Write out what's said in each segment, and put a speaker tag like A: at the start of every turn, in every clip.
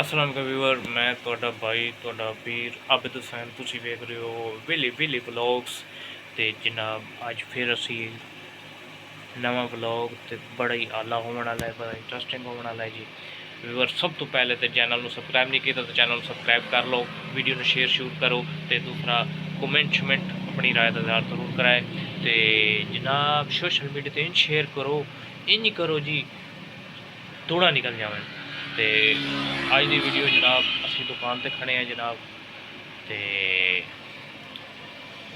A: अस्सलाम वालेकुम व्यूअर मैं ਤੁਹਾਡਾ भाई ਤੁਹਾਡਾ ਵੀਰ ਆबिद हुसैन ਤੁਸੀਂ ਵੇਖ ਰਹੇ ਹੋ ਵਿਲੀ ਵਲੌਗਸ। ਤੇ ਜਨਾਬ ਅੱਜ ਫਿਰ ਅਸੀਂ ਨਵਾਂ ਵਲੌਗ ਤੇ ਬੜਾ ਹੀ ਆਲਾ ਹੋਣ ਵਾਲਾ ਹੈ, ਬੜਾ ਇੰਟਰਸਟਿੰਗ ਹੋਣ ਵਾਲਾ ਹੈ ਜੀ व्यूअर। सब तो पहले तो चैनल को सबसक्राइब नहीं किया तो चैनल को सबसक्राइब कर लो, वीडियो को शेयर शूर करो तो दूसरा कमेंट शमेंट अपनी राय का इज़हार जरूर कराए। तो जनाब सोशल मीडिया तो इन शेयर करो, इन करो जी थोड़ा निकल जावे। तो अज की वीडियो जनाब असी दुकान पर खड़े हैं जनाब, तो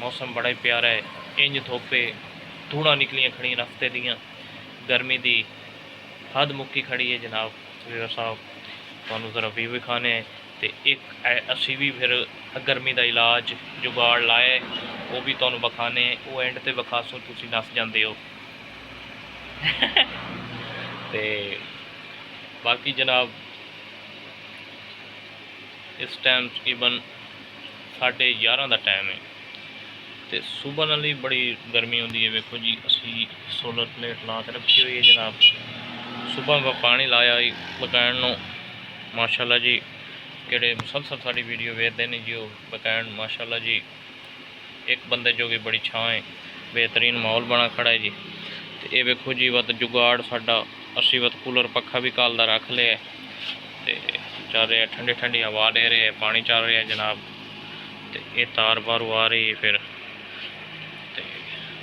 A: मौसम बड़ा ही प्यारा है, इंज धोपे धूड़ा निकलियाँ खड़ियाँ रस्ते दियाँ, गर्मी की हद मुक्की खड़ी है जनाब। ਵੀਰ ਸਾਹਿਬ ਤੁਹਾਨੂੰ ਜ਼ਰਾ ਵੀ ਵਿਖਾਣੇ ਤੇ ਇੱਕ ਅਸੀਂ ਵੀ ਫਿਰ ਗਰਮੀ ਦਾ ਇਲਾਜ ਜੁਗਾੜ ਲਾਏ, ਉਹ ਵੀ ਤੁਹਾਨੂੰ ਵਿਖਾਣੇ। ਉਹ ਐਂਡ ਤੇ ਵਿਖਾਸੋ ਤੁਸੀਂ ਨੱਸ ਜਾਂਦੇ ਹੋ। ਤੇ ਬਾਕੀ ਜਨਾਬ ਇਸ ਟਾਈਮ ਤਕਰੀਬਨ 11:30 ਦਾ ਟਾਈਮ ਹੈ ਤੇ ਸਵੇਰ ਨਾਲ ਹੀ ਬੜੀ ਗਰਮੀ ਹੁੰਦੀ ਹੈ। ਵੇਖੋ ਜੀ ਅਸੀਂ ਸੋਲਰ ਪਲੇਟ ਲਾ ਕੇ ਰੱਖੀ ਹੋਈ ਹੈ ਜਨਾਬ। सुबह का पानी लाया पकाण माशाल्लाह जी, किहड़े मुसलसल साड़ी वीडियो वेखते हैं जी वो पकाण माशाल्लाह जी। एक बंदे जो कि बड़ी छां है, बेहतरीन माहौल बना खड़ा है जी। तो ये वेखो जी वत जुगाड़ साडा असी वत कूलर पक्खा भी कल का रख लिया तो चल रहा, ठंडी ठंडी हवा दे रहे, पानी चल रहा है जनाब। तो ये तार बारू आ रही है फिर, तो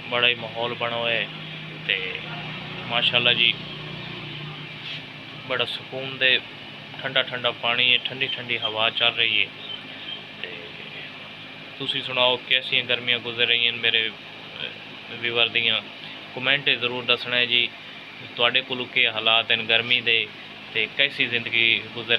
A: बड़ा ही माहौल बना हुआ है तो माशाल्लाह जी। बड़ा सुकून दे ठंडा ठंडा पानी है, ठंडी ठंडी हवा चल रही है। तो तुसी सुनाओ कैसी गर्मियाँ गुजर रही हैं मेरे व्यूअर दियाँ, कमेंट ज़रूर दसना है जी। तुहाडे कोल के हालात हैं गर्मी दे ते कैसी जिंदगी गुजर